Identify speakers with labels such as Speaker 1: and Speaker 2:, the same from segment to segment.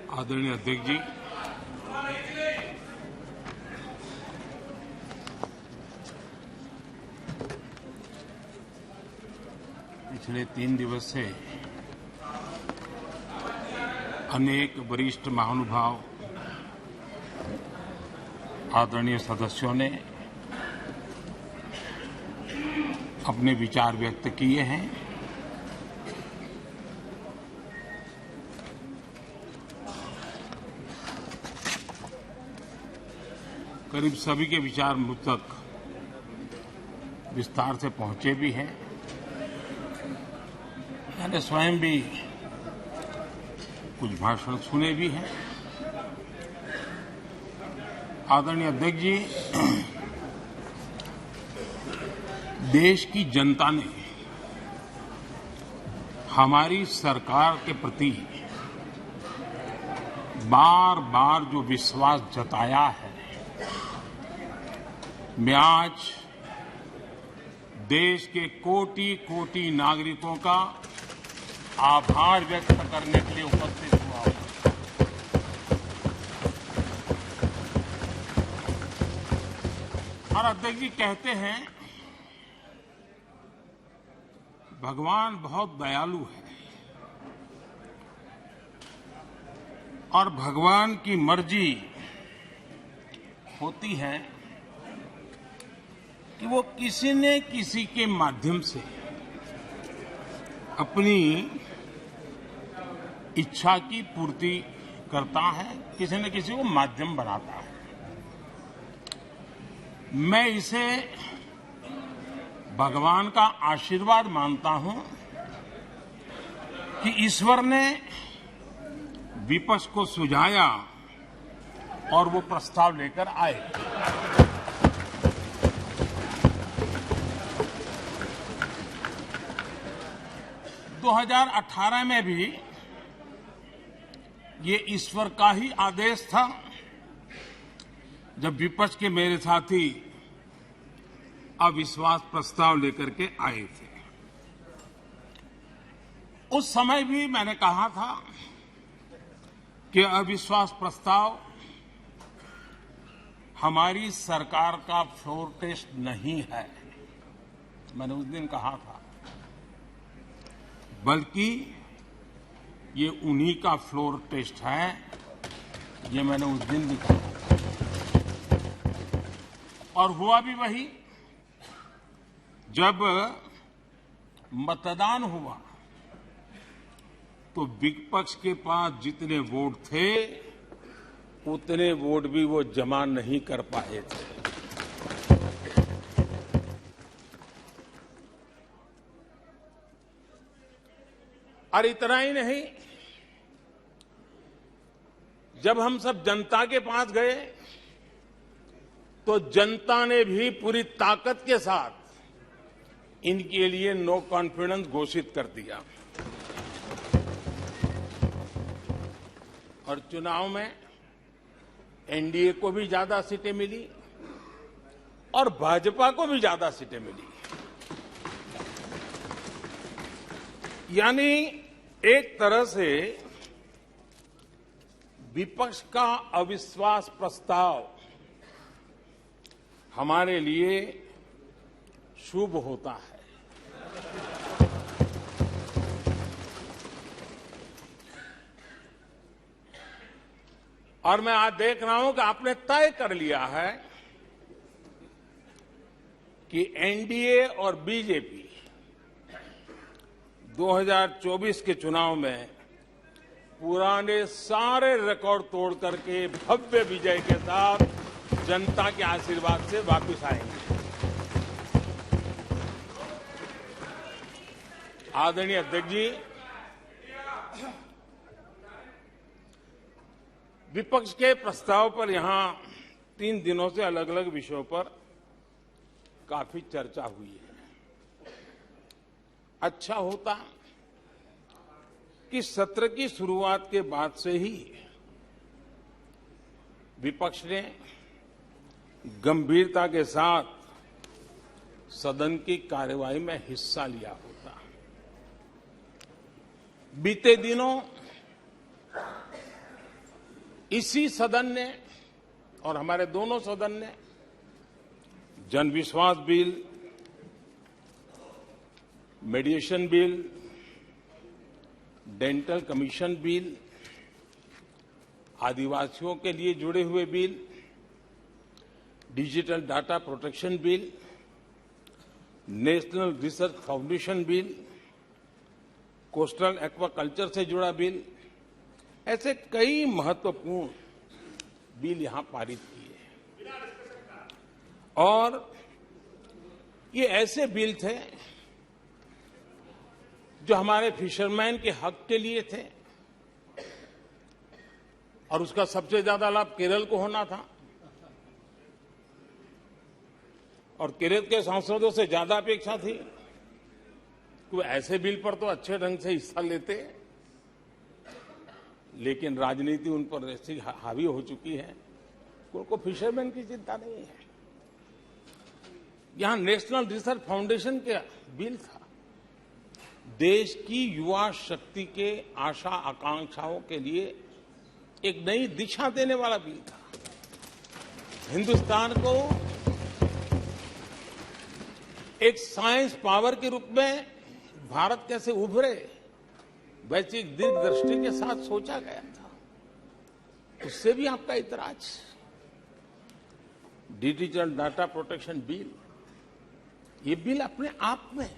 Speaker 1: आदरणीय अध्यक्ष जी, पिछले 3 दिवस से अनेक वरिष्ठ महानुभाव, आदरणीय सदस्यों ने अपने विचार व्यक्त किए हैं। करीब सभी के विचार मुझ तक विस्तार से पहुंचे भी हैं। मैंने स्वयं भी कुछ भाषण सुने भी हैं। आदरणीय अध्यक्ष जी, देश की जनता ने हमारी सरकार के प्रति बार बार जो विश्वास जताया है, मैं आज देश के कोटि-कोटि नागरिकों का आभार व्यक्त करने के लिए उपस्थित हुआ हूं। और अध्यक्ष जी कहते हैं, भगवान बहुत दयालु है और भगवान की मर्जी होती है कि वो किसी न किसी के माध्यम से अपनी इच्छा की पूर्ति करता है, किसी न किसी को माध्यम बनाता है। मैं इसे भगवान का आशीर्वाद मानता हूं कि ईश्वर ने विपक्ष को सुझाया और वो प्रस्ताव लेकर आए। दो 2018 में भी ये ईश्वर का ही आदेश था, जब विपक्ष के मेरे साथी अविश्वास प्रस्ताव लेकर के आए थे। उस समय भी मैंने कहा था कि अविश्वास प्रस्ताव हमारी सरकार का फ्लोर टेस्ट नहीं है। मैंने उस दिन कहा था, बल्कि ये उन्हीं का फ्लोर टेस्ट है। ये मैंने उस दिन भी कहा और हुआ भी वही। जब मतदान हुआ तो विपक्ष के पास जितने वोट थे, उतने वोट भी वो जमा नहीं कर पाए थे। और इतना ही नहीं, जब हम सब जनता के पास गए तो जनता ने भी पूरी ताकत के साथ इनके लिए नो कॉन्फिडेंस घोषित कर दिया। और चुनाव में एनडीए को भी ज्यादा सीटें मिली और भाजपा को भी ज्यादा सीटें मिली। यानी एक तरह से विपक्ष का अविश्वास प्रस्ताव हमारे लिए शुभ होता है। और मैं आज देख रहा हूं कि आपने तय कर लिया है कि एनडीए और बीजेपी 2024 के चुनाव में पुराने सारे रिकॉर्ड तोड़ करके भव्य विजय के साथ जनता के आशीर्वाद से वापस आएंगे। आदरणीय अध्यक्ष जी, विपक्ष के प्रस्ताव पर यहां 3 दिनों से अलग अलग विषयों पर काफी चर्चा हुई है। अच्छा होता कि सत्र की शुरुआत के बाद से ही विपक्ष ने गंभीरता के साथ सदन की कार्यवाही में हिस्सा लिया होता। बीते दिनों इसी सदन ने और हमारे दोनों सदन ने जन विश्वास bill, मेडिएशन bill, dental commission bill, आदिवासियों के लिए जुड़े हुए bill, digital data protection bill, national research foundation bill, coastal aquaculture से जुड़ा बिल, ऐसे कई महत्वपूर्ण बिल यहां पारित किए। और ये ऐसे बिल थे जो हमारे फिशरमैन के हक के लिए थे और उसका सबसे ज्यादा लाभ केरल को होना था और केरल के सांसदों से ज्यादा अपेक्षा थी कि ऐसे बिल पर तो अच्छे ढंग से हिस्सा लेते, लेकिन राजनीति उन पर ऐसी हावी हो चुकी है कि उनको फिशरमैन की चिंता नहीं है। यहां नेशनल रिसर्च फाउंडेशन का बिल था, देश की युवा शक्ति के आशा आकांक्षाओं के लिए एक नई दिशा देने वाला बिल था। हिंदुस्तान को एक साइंस पावर के रूप में भारत कैसे उभरे, वैश्विक दीर्घदृष्टि के साथ सोचा गया था। उससे भी आपका इतराज। डिजिटल डाटा प्रोटेक्शन बिल, ये बिल अपने आप में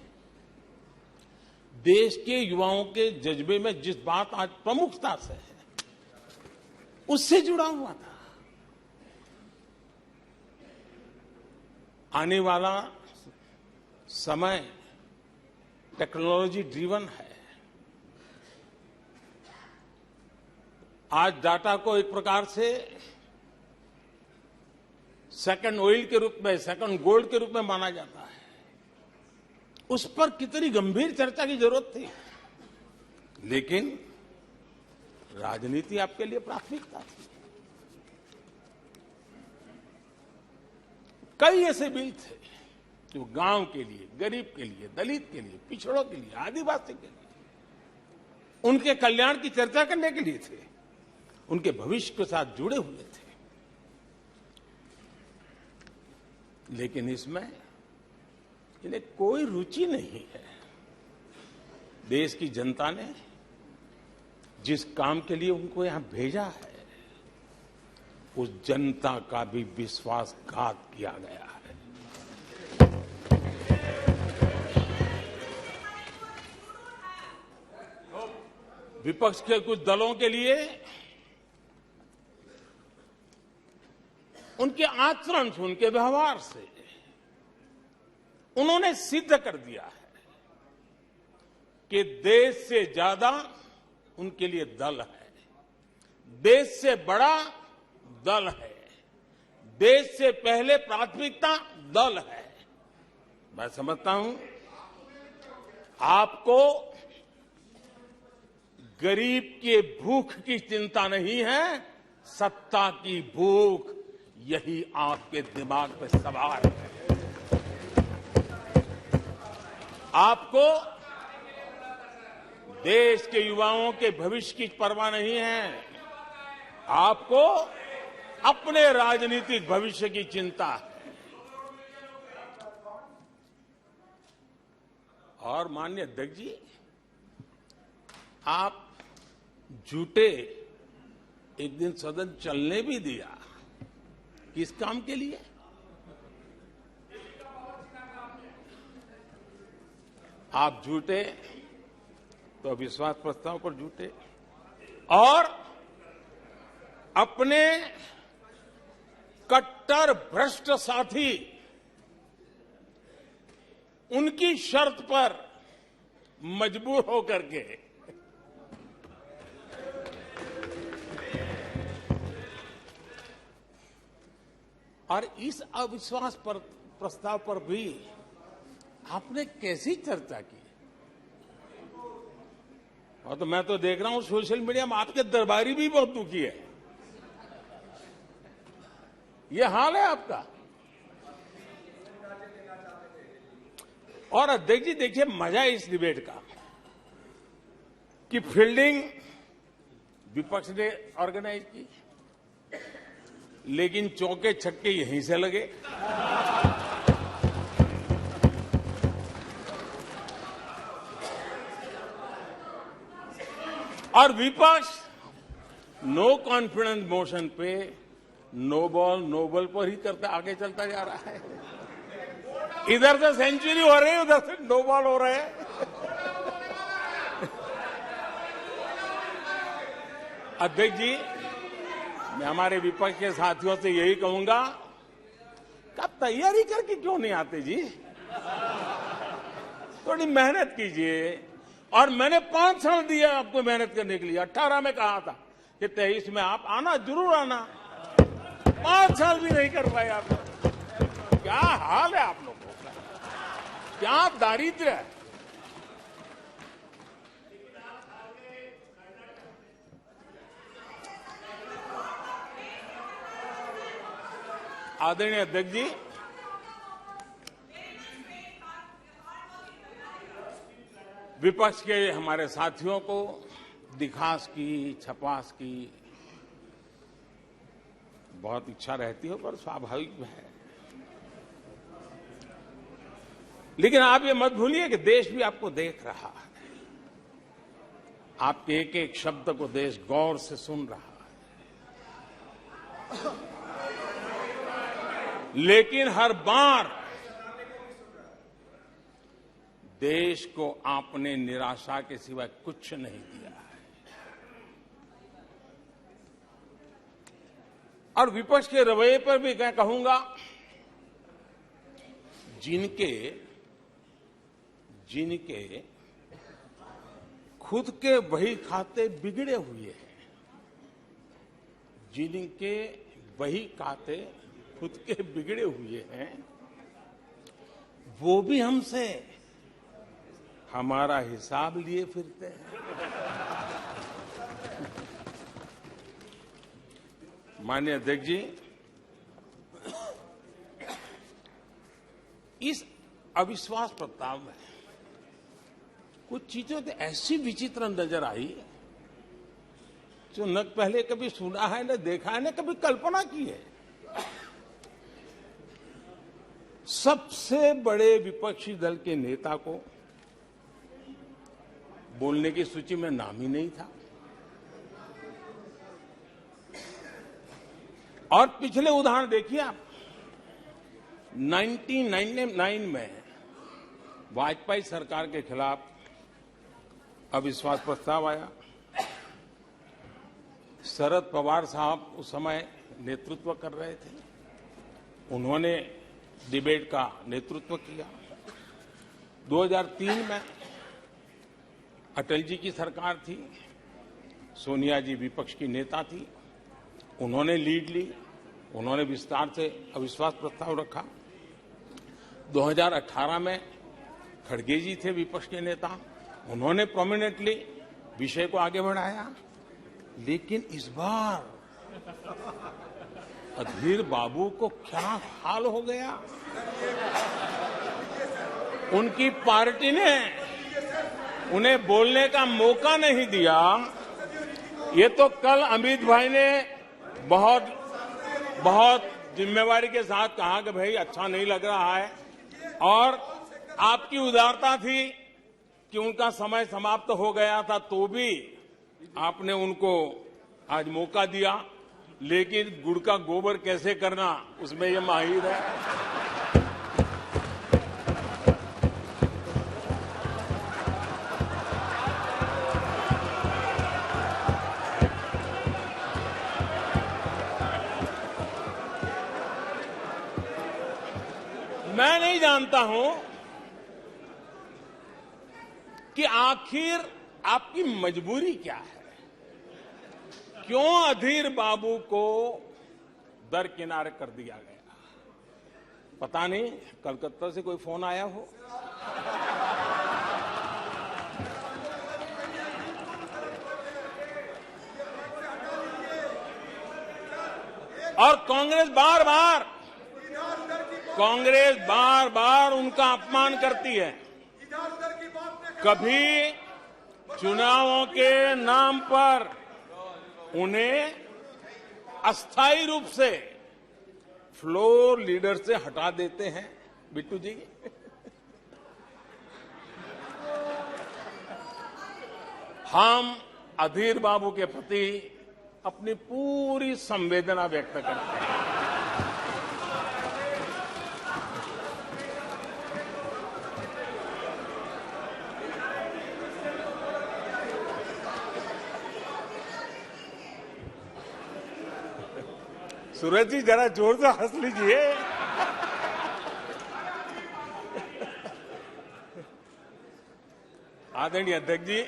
Speaker 1: देश के युवाओं के जज्बे में जिस बात आज प्रमुखता से है उससे जुड़ा हुआ था। आने वाला समय टेक्नोलॉजी ड्रिवन है। आज डाटा को एक प्रकार से सेकंड ऑयल के रूप में, सेकंड गोल्ड के रूप में माना जाता है। उस पर कितनी गंभीर चर्चा की जरूरत थी, लेकिन राजनीति आपके लिए प्राथमिकता थी। कई ऐसे बिल थे जो गांव के लिए, गरीब के लिए, दलित के लिए, पिछड़ों के लिए, आदिवासी के लिए, उनके कल्याण की चर्चा करने के लिए थे, उनके भविष्य के साथ जुड़े हुए थे। लेकिन इसमें इन्हें कोई रुचि नहीं है। देश की जनता ने जिस काम के लिए उनको यहां भेजा है, उस जनता का भी विश्वासघात किया गया है। विपक्ष के कुछ दलों के लिए उनके आचरण से, उनके व्यवहार से उन्होंने सिद्ध कर दिया है कि देश से ज्यादा उनके लिए दल है, देश से बड़ा दल है, देश से पहले प्राथमिकता दल है। मैं समझता हूं आपको गरीब के भूख की चिंता नहीं है, सत्ता की भूख, यही आपके दिमाग पे सवार है। आपको देश के युवाओं के भविष्य की परवाह नहीं है, आपको अपने राजनीतिक भविष्य की चिंता है। और माननीय अध्यक्ष जी, आप झूठे एक दिन सदन चलने भी दिया, किस काम के लिए? आप झूठे तो विश्वास प्रस्ताव पर झूठे और अपने कट्टर भ्रष्ट साथी उनकी शर्त पर मजबूर होकर के और इस अविश्वास पर प्रस्ताव पर भी आपने कैसी चर्चा की? और तो मैं तो देख रहा हूं सोशल मीडिया में आपके दरबारी भी बहुत दुखी है। ये हाल है आपका। और अध्यक्ष जी देखिए, मजा है इस डिबेट का कि फील्डिंग विपक्ष ने ऑर्गेनाइज की, लेकिन चौके छक्के यहीं से लगे। और विपक्ष नो कॉन्फिडेंस मोशन पे नो बॉल नो बॉल पर ही करते आगे चलता जा रहा है। इधर से सेंचुरी हो रही है, उधर से नो बॉल हो रहे हैं। अध्यक्ष जी, मैं हमारे विपक्ष के साथियों से यही कहूंगा कि आप तैयारी करके क्यों नहीं आते जी? थोड़ी मेहनत कीजिए। और मैंने 5 साल दिया आपको मेहनत करने के लिए। 18 में कहा था कि 23 में आप आना, जरूर आना। 5 साल भी नहीं कर पाए आप। क्या हाल है आप लोगों का, क्या दारिद्र्य है। आदरणीय अध्यक्ष जी, विपक्ष के हमारे साथियों को दिखास की, छपास की बहुत इच्छा रहती है, पर स्वाभाविक है। लेकिन आप ये मत भूलिए कि देश भी आपको देख रहा है। आपके एक एक शब्द को देश गौर से सुन रहा है। लेकिन हर बार देश को आपने निराशा के सिवाय कुछ नहीं दिया है। और विपक्ष के रवैये पर भी मैं कहूंगा, जिनके खुद के वही खाते बिगड़े हुए हैं, जिनके वही खाते खुद के बिगड़े हुए हैं, वो भी हमसे हमारा हिसाब लिए फिरते हैं। माननीय अध्यक्ष जी, इस अविश्वास प्रस्ताव में कुछ चीजें तो ऐसी विचित्र नजर आई जो न पहले कभी सुना है, न देखा है, न कभी कल्पना की है। सबसे बड़े विपक्षी दल के नेता को बोलने की सूची में नाम ही नहीं था। और पिछले उदाहरण देखिए आप। 1999 में वाजपेयी सरकार के खिलाफ अविश्वास प्रस्ताव आया। शरद पवार साहब उस समय नेतृत्व कर रहे थे। उन्होंने डिबेट का नेतृत्व किया। 2003 में अटल जी की सरकार थी। सोनिया जी विपक्ष की नेता थी। उन्होंने लीड ली। उन्होंने विस्तार से अविश्वास प्रस्ताव रखा। 2018 में खड़गे जी थे विपक्ष के नेता। उन्होंने प्रोमिनेंटली विषय को आगे बढ़ाया। लेकिन इस बार अधीर बाबू को क्या हाल हो गया। उनकी पार्टी ने उन्हें बोलने का मौका नहीं दिया। ये तो कल अमित भाई ने बहुत जिम्मेवारी के साथ कहा कि भाई अच्छा नहीं लग रहा है, और आपकी उदारता थी कि उनका समय समाप्त हो गया था, तो भी आपने उनको आज मौका दिया। लेकिन गुड़ का गोबर कैसे करना, उसमें ये माहिर है। मैं नहीं जानता हूं कि आखिर आपकी मजबूरी क्या है। क्यों अधीर बाबू को दरकिनार कर दिया गया? पता नहीं कलकत्ता से कोई फोन आया हो। और कांग्रेस बार बार उनका अपमान करती है। कभी चुनावों के नाम पर उन्हें अस्थायी रूप से फ्लोर लीडर से हटा देते हैं बिट्टू जी। हम अधीर बाबू के प्रति अपनी पूरी संवेदना व्यक्त करते हैं। सूरज जी जरा जोर से हंस लीजिए। आदरणीय अध्यक्ष जी,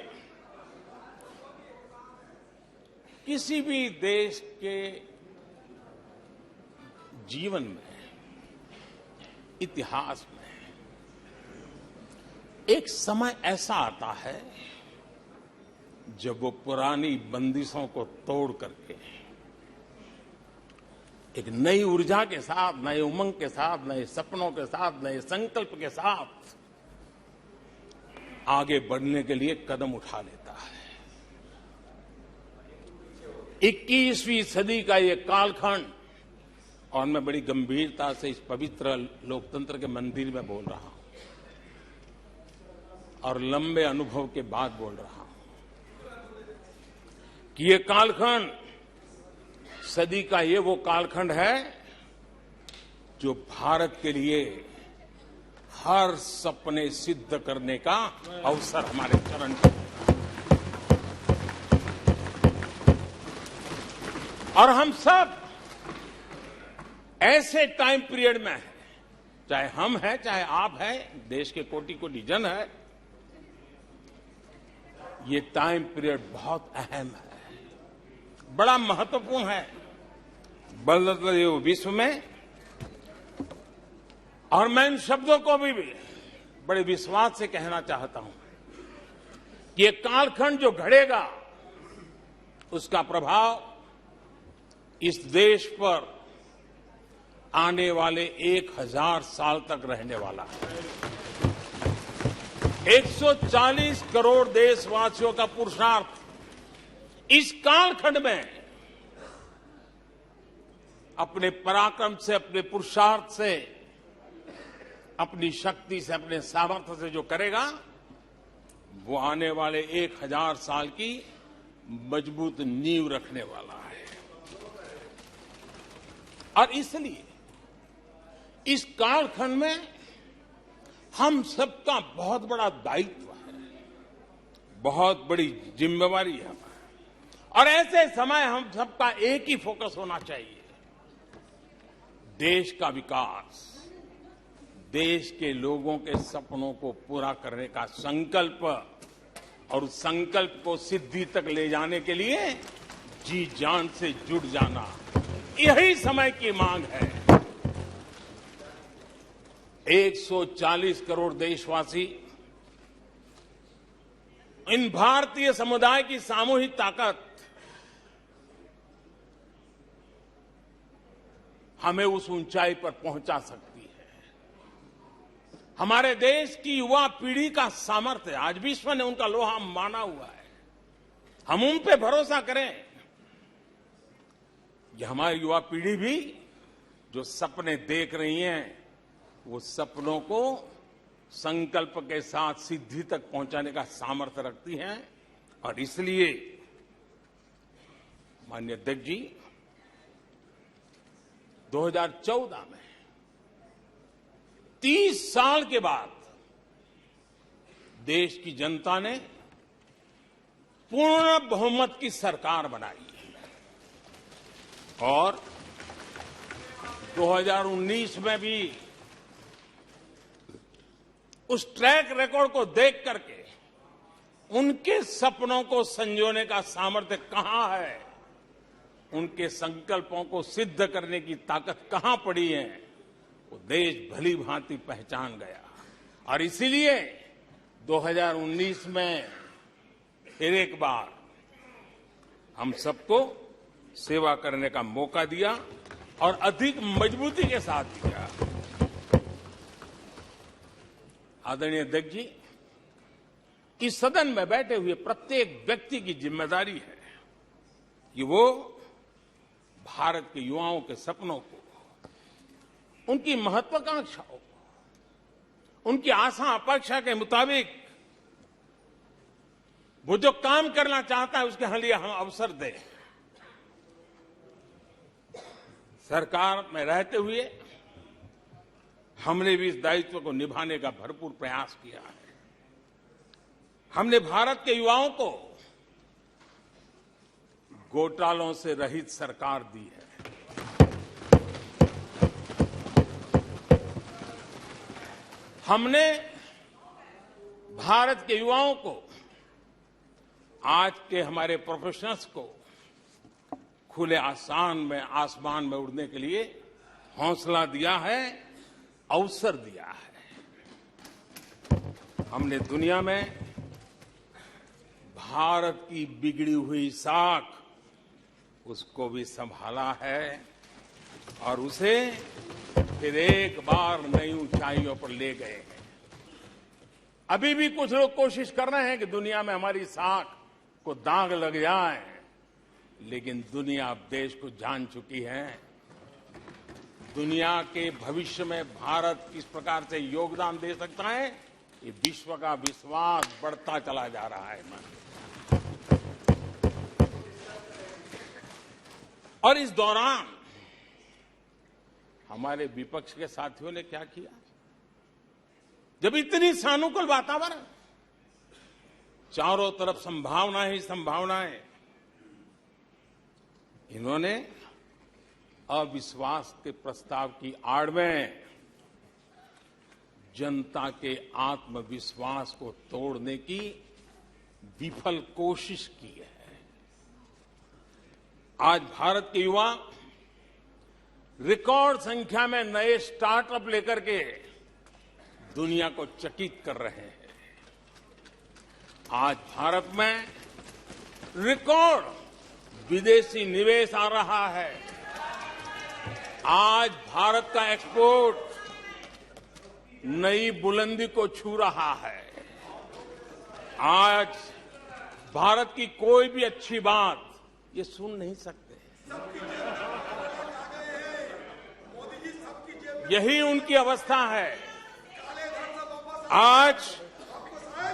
Speaker 1: किसी भी देश के जीवन में, इतिहास में एक समय ऐसा आता है जब वो पुरानी बंदिशों को तोड़ करके एक नई ऊर्जा के साथ, नए उमंग के साथ, नए सपनों के साथ, नए संकल्प के साथ आगे बढ़ने के लिए कदम उठा लेता है। 21वीं सदी का ये कालखंड, और मैं बड़ी गंभीरता से इस पवित्र लोकतंत्र के मंदिर में बोल रहा हूं और लंबे अनुभव के बाद बोल रहा हूं कि ये कालखंड, सदी का ये वो कालखंड है जो भारत के लिए हर सपने सिद्ध करने का अवसर हमारे चरण पर है। और हम सब ऐसे टाइम पीरियड में हैं, चाहे हम हैं, चाहे आप हैं, देश के कोटि कोटि जन है, ये टाइम पीरियड बहुत अहम है, बड़ा महत्वपूर्ण है बदलते विश्व में। और मैं इन शब्दों को भी बड़े विश्वास से कहना चाहता हूं कि ये कालखंड जो घड़ेगा उसका प्रभाव इस देश पर आने वाले 1000 साल तक रहने वाला है। 140 करोड़ देशवासियों का पुरुषार्थ इस कालखंड में अपने पराक्रम से, अपने पुरुषार्थ से, अपनी शक्ति से, अपने सामर्थ्य से जो करेगा वो आने वाले 1000 साल की मजबूत नींव रखने वाला है। और इसलिए इस कालखंड में हम सबका बहुत बड़ा दायित्व है, बहुत बड़ी जिम्मेवारी है। और ऐसे समय हम सबका एक ही फोकस होना चाहिए, देश का विकास, देश के लोगों के सपनों को पूरा करने का संकल्प, और उस संकल्प को सिद्धि तक ले जाने के लिए जी जान से जुट जाना, यही समय की मांग है। 140 करोड़ देशवासी, इन भारतीय समुदाय की सामूहिक ताकत हमें उस ऊंचाई पर पहुंचा सकती है। हमारे देश की युवा पीढ़ी का सामर्थ्य, आज विश्व ने उनका लोहा माना हुआ है, हम उन पे भरोसा करें। ये हमारी युवा पीढ़ी भी जो सपने देख रही हैं, वो सपनों को संकल्प के साथ सिद्धि तक पहुंचाने का सामर्थ्य रखती हैं। और इसलिए माननीय अध्यक्ष जी, 2014 में 30 साल के बाद देश की जनता ने पूर्ण बहुमत की सरकार बनाई और 2019 में भी उस ट्रैक रिकॉर्ड को देख करके उनके सपनों को संजोने का सामर्थ्य कहां है, उनके संकल्पों को सिद्ध करने की ताकत कहां पड़ी है, वो देश भली भांति पहचान गया। और इसीलिए 2019 में फिर एक बार हम सबको सेवा करने का मौका दिया और अधिक मजबूती के साथ दिया। आदरणीय अध्यक्ष जी, इस सदन में बैठे हुए प्रत्येक व्यक्ति की जिम्मेदारी है कि वो भारत के युवाओं के सपनों को उनकी महत्वाकांक्षाओं, उनकी आशा अपेक्षा के मुताबिक वो जो काम करना चाहता है उसके लिए हम अवसर दें। सरकार में रहते हुए हमने भी इस दायित्व को निभाने का भरपूर प्रयास किया है। हमने भारत के युवाओं को घोटालों से रहित सरकार दी है। हमने भारत के युवाओं को, आज के हमारे प्रोफेशनल्स को खुले आसमान में उड़ने के लिए हौसला दिया है, अवसर दिया है। हमने दुनिया में भारत की बिगड़ी हुई साख, उसको भी संभाला है और उसे फिर एक बार नई ऊंचाइयों पर ले गए हैं। अभी भी कुछ लोग कोशिश कर रहे हैं कि दुनिया में हमारी साख को दाग लग जाए, लेकिन दुनिया अब देश को जान चुकी है। दुनिया के भविष्य में भारत किस प्रकार से योगदान दे सकता है, ये विश्व का विश्वास बढ़ता चला जा रहा है। और इस दौरान हमारे विपक्ष के साथियों ने क्या किया? जब इतनी सानुकूल वातावरण, चारों तरफ संभावनाएं ही संभावनाएं, इन्होंने अविश्वास के प्रस्ताव की आड़ में जनता के आत्मविश्वास को तोड़ने की विफल कोशिश की है। आज भारत के युवा रिकॉर्ड संख्या में नए स्टार्टअप लेकर के दुनिया को चकित कर रहे हैं। आज भारत में रिकॉर्ड विदेशी निवेश आ रहा है। आज भारत का एक्सपोर्ट नई बुलंदी को छू रहा है। आज भारत की कोई भी अच्छी बात ये सुन नहीं सकते। यही उनकी अवस्था है। आज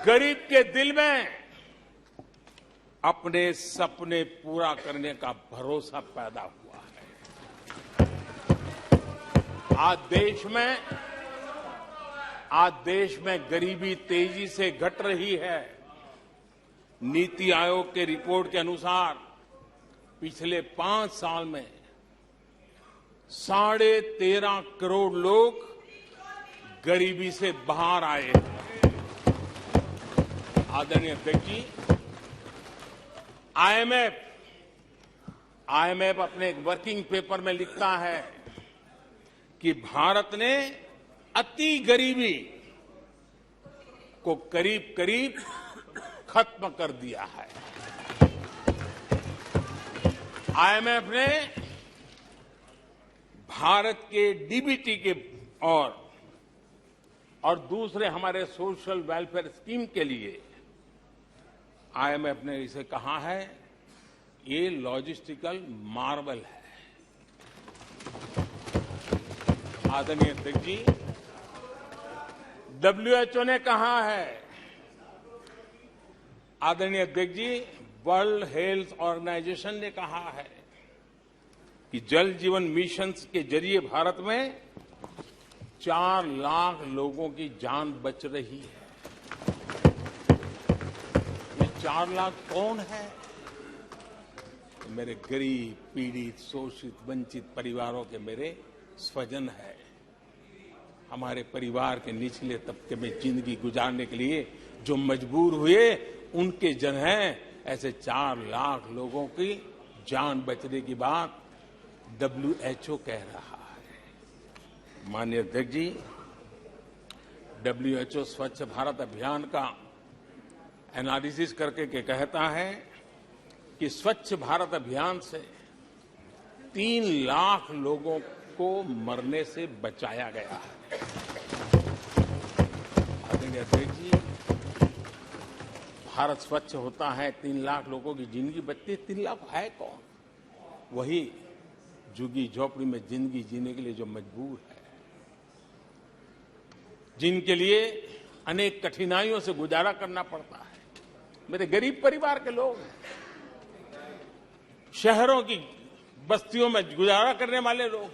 Speaker 1: गरीब के दिल में अपने सपने पूरा करने का भरोसा पैदा हुआ है। आज देश में गरीबी तेजी से घट रही है। नीति आयोग के रिपोर्ट के अनुसार पिछले 5 साल में 13.5 करोड़ लोग गरीबी से बाहर आए हैं। आदरणीय अध्यक्ष जी, आईएमएफ अपने एक वर्किंग पेपर में लिखता है कि भारत ने अति गरीबी को करीब करीब खत्म कर दिया है। आईएमएफ ने भारत के डीबीटी के और दूसरे हमारे सोशल वेलफेयर स्कीम के लिए आईएमएफ ने इसे कहा है, ये लॉजिस्टिकल मार्वल है। आदरणीय अध्यक्ष जी, डब्ल्यूएचओ ने कहा है, आदरणीय अध्यक्ष जी, वर्ल्ड हेल्थ ऑर्गेनाइजेशन ने कहा है कि जल जीवन मिशन के जरिए भारत में 4 लाख लोगों की जान बच रही है। ये 4 लाख कौन है? मेरे गरीब, पीड़ित, शोषित, वंचित परिवारों के मेरे स्वजन है। हमारे परिवार के निचले तबके में जिंदगी गुजारने के लिए जो मजबूर हुए, उनके जन हैं। ऐसे 4 लाख लोगों की जान बचने की बात डब्ल्यूएचओ कह रहा है। माननीय अध्यक्ष जी, डब्ल्यूएचओ स्वच्छ भारत अभियान का एनालिसिस करके कहता है कि स्वच्छ भारत अभियान से 3 लाख लोगों को मरने से बचाया गया है। आदरणीय अध्यक्ष जी, भारत स्वच्छ होता है, 3 लाख लोगों की जिंदगी बचती है। 3 लाख है कौन? वही झुग्गी झोपड़ी में जिंदगी जीने के लिए जो मजबूर है। जिनके लिए अनेक कठिनाइयों से गुजारा करना पड़ता है, मेरे गरीब परिवार के लोग, शहरों की बस्तियों में गुजारा करने वाले लोग,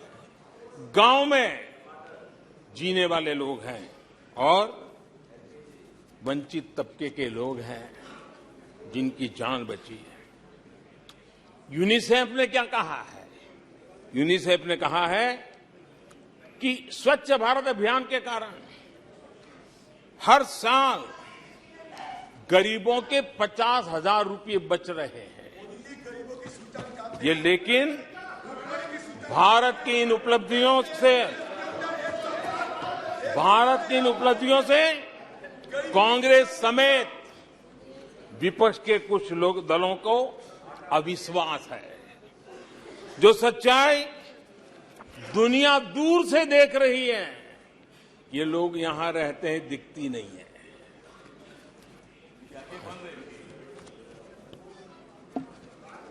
Speaker 1: गांव में जीने वाले लोग हैं और वंचित तबके के लोग हैं जिनकी जान बची है। यूनिसेफ ने क्या कहा है? यूनिसेफ ने कहा है कि स्वच्छ भारत अभियान के कारण हर साल गरीबों के 50,000 रुपये बच रहे हैं। ये लेकिन भारत की इन उपलब्धियों से कांग्रेस समेत विपक्ष के कुछ लोग दलों को अविश्वास है। जो सच्चाई दुनिया दूर से देख रही है, ये लोग यहां रहते हैं दिखती नहीं है।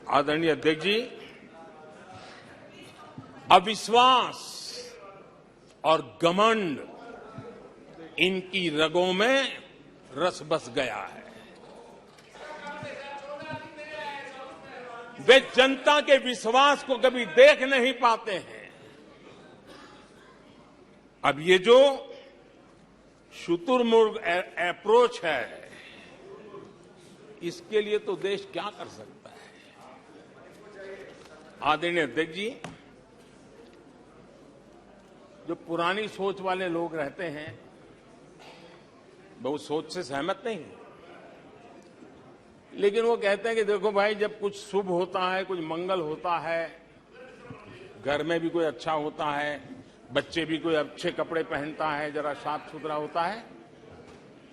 Speaker 1: आदरणीय अध्यक्ष जी, अविश्वास और घमंड इनकी रगों में रस बस गया है। वे जनता के विश्वास को कभी देख नहीं पाते हैं। अब ये जो शुतुरमुर्ग अप्रोच है, इसके लिए तो देश क्या कर सकता है? आदरणीय अध्यक्ष जी, जो पुरानी सोच वाले लोग रहते हैं, वो उस सोच से सहमत नहीं, लेकिन वो कहते हैं कि देखो भाई, जब कुछ शुभ होता है, कुछ मंगल होता है, घर में भी कोई अच्छा होता है, बच्चे भी कोई अच्छे कपड़े पहनता है, जरा साफ सुथरा होता है,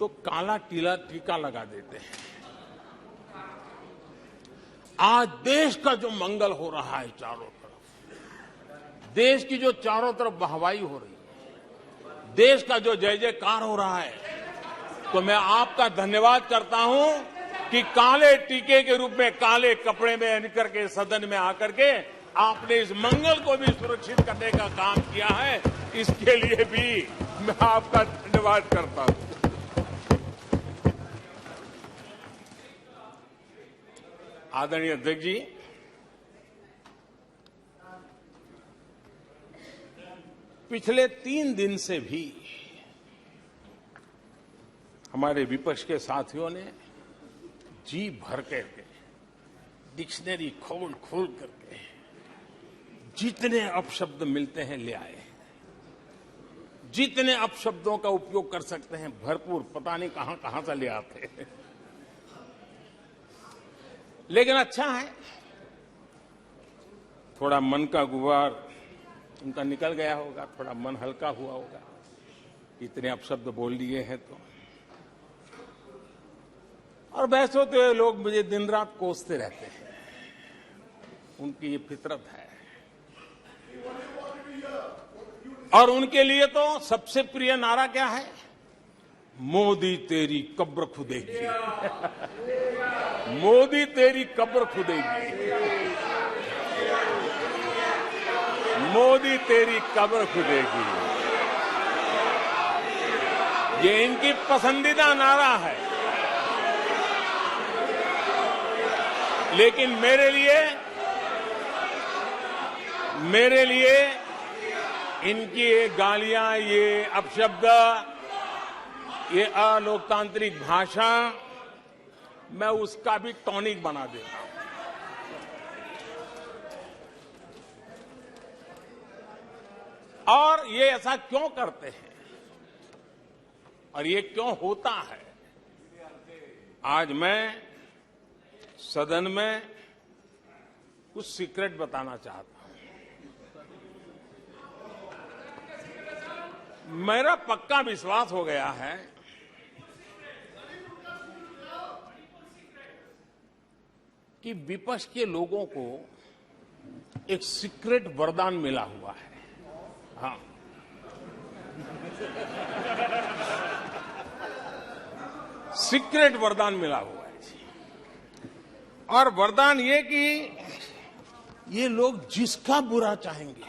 Speaker 1: तो काला टीका लगा देते हैं। आज देश का जो मंगल हो रहा है चारों तरफ, देश की जो चारों तरफ वाहवाही हो रही है, देश का जो जय जयकार हो रहा है, तो मैं आपका धन्यवाद करता हूं कि काले टीके के रूप में काले कपड़े में निकल के सदन में आकर के आपने इस मंगल को भी सुरक्षित करने का काम किया है। इसके लिए भी मैं आपका धन्यवाद करता हूं। आदरणीय अध्यक्ष जी, पिछले 3 दिन से भी हमारे विपक्ष के साथियों ने जी भर करके डिक्शनरी खोल करके जितने अपशब्द मिलते हैं ले आए, जितने अपशब्दों का उपयोग कर सकते हैं भरपूर, पता नहीं कहां से ले आते हैं। लेकिन अच्छा है, थोड़ा मन का गुबार उनका निकल गया होगा, थोड़ा मन हल्का हुआ होगा, इतने अपशब्द बोल दिए हैं तो। और वैसे तो ये लोग मुझे दिन रात कोसते रहते हैं, उनकी ये फितरत है। और उनके लिए तो सबसे प्रिय नारा क्या है? मोदी तेरी कब्र खुदेगी। मोदी तेरी कब्र खुदेगी, मोदी तेरी कब्र खुदेगी, ये इनकी पसंदीदा नारा है। लेकिन मेरे लिए इनकी ये गालियां, ये अपशब्द, ये अलोकतांत्रिक भाषा, मैं उसका भी टॉनिक बना देता हूं। और ये ऐसा क्यों करते हैं और ये क्यों होता है? आज मैं सदन में कुछ सीक्रेट बताना चाहता हूं। मेरा पक्का विश्वास हो गया है कि विपक्ष के लोगों को एक सीक्रेट वरदान मिला हुआ है। हाँ, सीक्रेट वरदान मिला हुआ है। और वरदान ये कि ये लोग जिसका बुरा चाहेंगे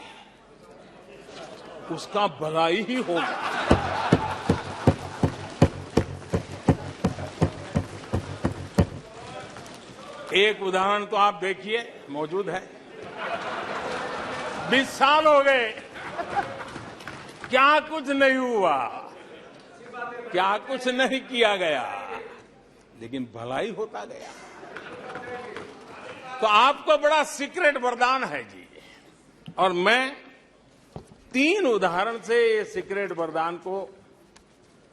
Speaker 1: उसका भलाई ही होगा। एक उदाहरण तो आप देखिए, मौजूद है। 20 साल हो गए, क्या कुछ नहीं हुआ, क्या कुछ नहीं किया गया, लेकिन भलाई होता गया। तो आपको बड़ा सीक्रेट वरदान है जी, और मैं 3 उदाहरण से ये सीक्रेट वरदान को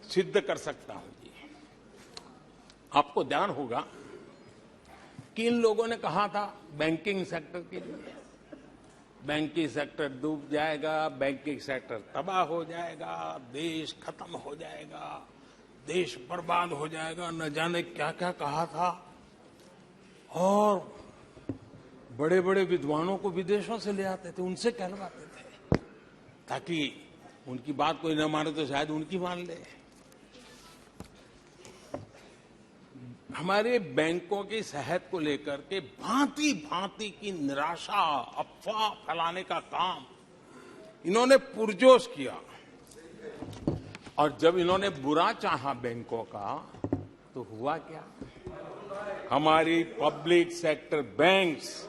Speaker 1: सिद्ध कर सकता हूं जी। आपको ध्यान होगा कि इन लोगों ने कहा था बैंकिंग सेक्टर के लिए, बैंकिंग सेक्टर डूब जाएगा, बैंकिंग सेक्टर तबाह हो जाएगा, देश खत्म हो जाएगा, देश बर्बाद हो जाएगा, न जाने क्या क्या कहा था। और बड़े बड़े विद्वानों को विदेशों से ले आते थे, उनसे कहलवाते थे, ताकि उनकी बात कोई न माने तो शायद उनकी मान ले। हमारे बैंकों की सेहत को लेकर के भांति भांति की निराशा, अफवाह फैलाने का काम इन्होंने पुरजोश किया। और जब इन्होंने बुरा चाहा बैंकों का, तो हुआ क्या? हमारी public sector banks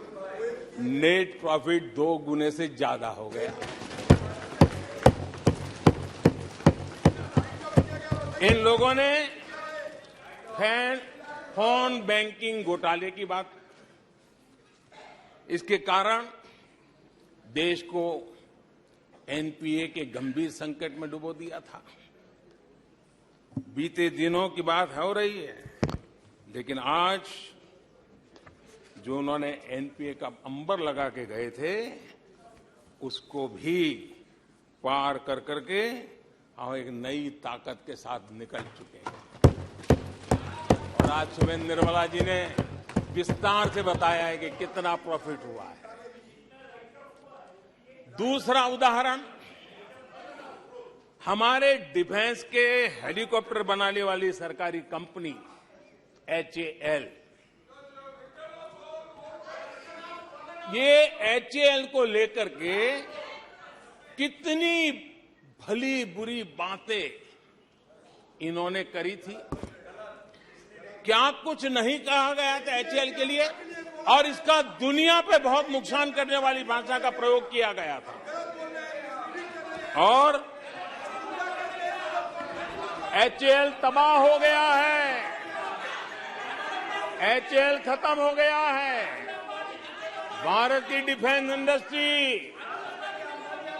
Speaker 1: net profit 2 गुने से ज्यादा हो गया। इन लोगों ने फोन बैंकिंग घोटाले की बात, इसके कारण देश को एनपीए के गंभीर संकट में डुबो दिया था। बीते दिनों की बात हो रही है, लेकिन आज जो उन्होंने एनपीए का अंबर लगा के गए थे, उसको भी पार कर करके और एक नई ताकत के साथ निकल चुके हैं। और आज सुबह निर्मला जी ने विस्तार से बताया है कि कितना प्रॉफिट हुआ है। दूसरा उदाहरण, हमारे डिफेंस के हेलीकॉप्टर बनाने वाली सरकारी कंपनी एचएएल, ये एचएएल को लेकर के कितनी भली बुरी बातें इन्होंने करी थी। क्या कुछ नहीं कहा गया था एचएएल के लिए, और इसका दुनिया पे बहुत नुकसान करने वाली भाषा का प्रयोग किया गया था। और एचएएल तबाह हो गया है, एचएएल खत्म हो गया है, भारत की डिफेंस इंडस्ट्री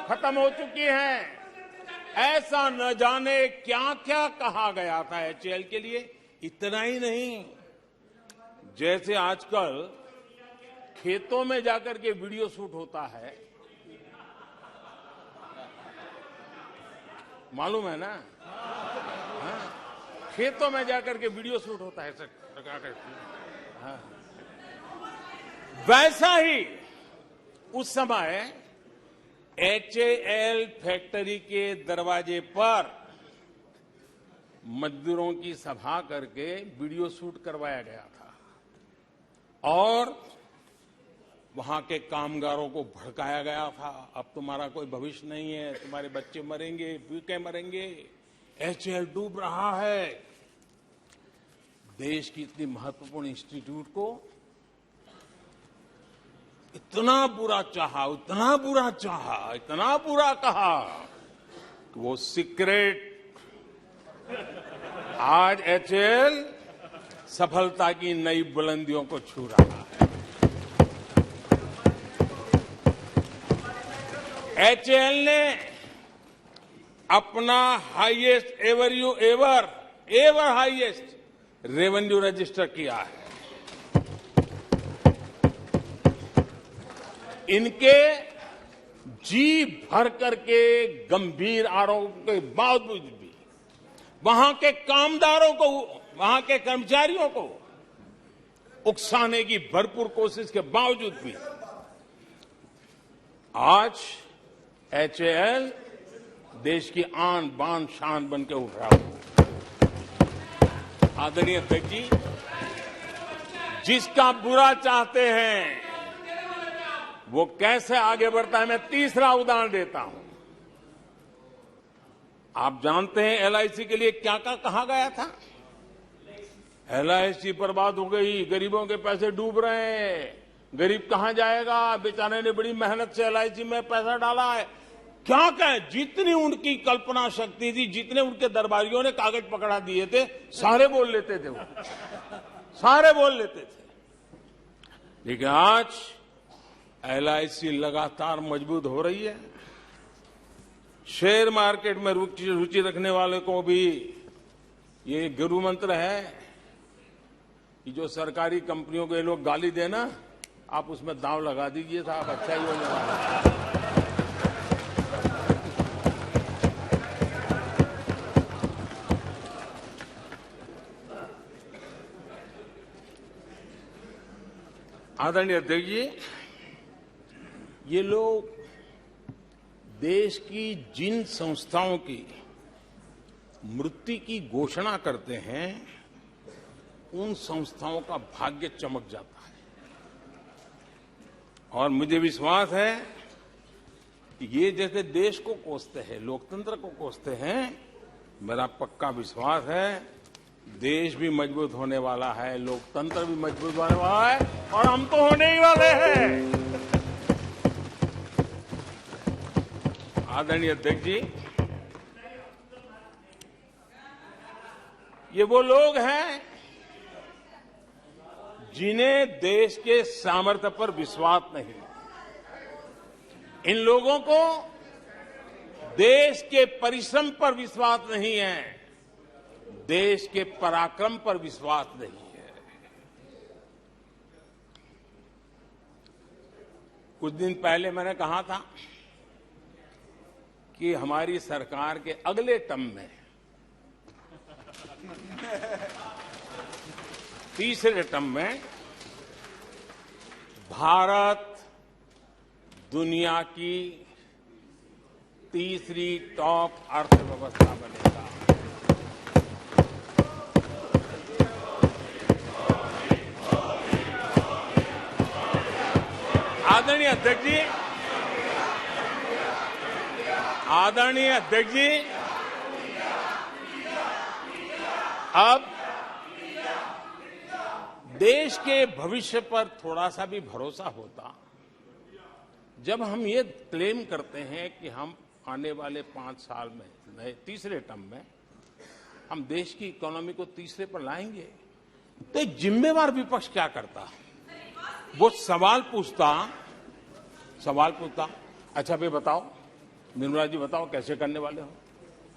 Speaker 1: खत्म हो चुकी है। ऐसा न जाने क्या क्या कहा गया था एचएएल के लिए। इतना ही नहीं, जैसे आजकल खेतों में जाकर के वीडियो शूट होता है, मालूम है ना? हाँ, खेतों में जाकर के वीडियो शूट होता है, हाँ। वैसा ही उस समय एचएएल फैक्ट्री के दरवाजे पर मजदूरों की सभा करके वीडियो शूट करवाया गया था और वहां के कामगारों को भड़काया गया था। अब तुम्हारा कोई भविष्य नहीं है, तुम्हारे बच्चे मरेंगे, भूखे मरेंगे, एचएएल डूब रहा है। देश की इतनी महत्वपूर्ण इंस्टीट्यूट को इतना बुरा चाहा, इतना बुरा चाहा, इतना बुरा कहा कि वो सीक्रेट आज एचएएल सफलता की नई बुलंदियों को छू रहा है। एचएएल ने अपना highest ever highest revenue register किया है। इनके जी भर करके गंभीर आरोप के बावजूद भी वहां के कामदारों को, वहां के कर्मचारियों को उकसाने की भरपूर कोशिश के बावजूद भी आज एचएएल देश की आन बान शान बन के उठ रहा है। आदरणीय अध्यक्ष जी, जिसका बुरा चाहते हैं वो कैसे आगे बढ़ता है, मैं तीसरा उदाहरण देता हूं। आप जानते हैं एलआईसी के लिए क्या क्या कहा गया था? LIC पर बात हो गई, गरीबों के पैसे डूब रहे हैं, गरीब कहां जाएगा, बेचारे ने बड़ी मेहनत से LIC में पैसा डाला है। क्या कहें, जितनी उनकी कल्पना शक्ति थी, जितने उनके दरबारियों ने कागज पकड़ा दिए थे, सारे बोल लेते थे वो, सारे बोल लेते थे। लेकिन आज LIC लगातार मजबूत हो रही है। शेयर मार्केट में रुचि रखने वाले को भी ये गुरु मंत्र है कि जो सरकारी कंपनियों को ये लोग गाली देना, आप उसमें दांव लगा दीजिए साहब, अच्छा ही होने वाला है। आदरणीय अध्यक्ष जी, ये लोग देश की जिन संस्थाओं की मृत्यु की घोषणा करते हैं, उन संस्थाओं का भाग्य चमक जाता है। और मुझे विश्वास है कि ये जैसे देश को कोसते हैं, लोकतंत्र को कोसते हैं, मेरा पक्का विश्वास है देश भी मजबूत होने वाला है, लोकतंत्र भी मजबूत होने वाला है, और हम तो होने ही वाले हैं। आदरणीय अध्यक्ष जी, ये वो लोग हैं जिन्हें देश के सामर्थ्य पर विश्वास नहीं। इन लोगों को देश के परिश्रम पर विश्वास नहीं है, देश के पराक्रम पर विश्वास नहीं है। कुछ दिन पहले मैंने कहा था कि हमारी सरकार के अगले टर्म में, तीसरे टर्म में, भारत दुनिया की तीसरी टॉप अर्थव्यवस्था बनेगा। आदरणीय अध्यक्ष जी, आदरणीय अध्यक्ष जी, अब देश के भविष्य पर थोड़ा सा भी भरोसा होता जब हम ये क्लेम करते हैं कि हम आने वाले 5 साल में, नए तीसरे टर्म में, हम देश की इकोनॉमी को तीसरे पर लाएंगे। तो एक जिम्मेवार विपक्ष क्या करता? वो सवाल पूछता, अच्छा भाई बताओ, निर्मला जी बताओ कैसे करने वाले हो,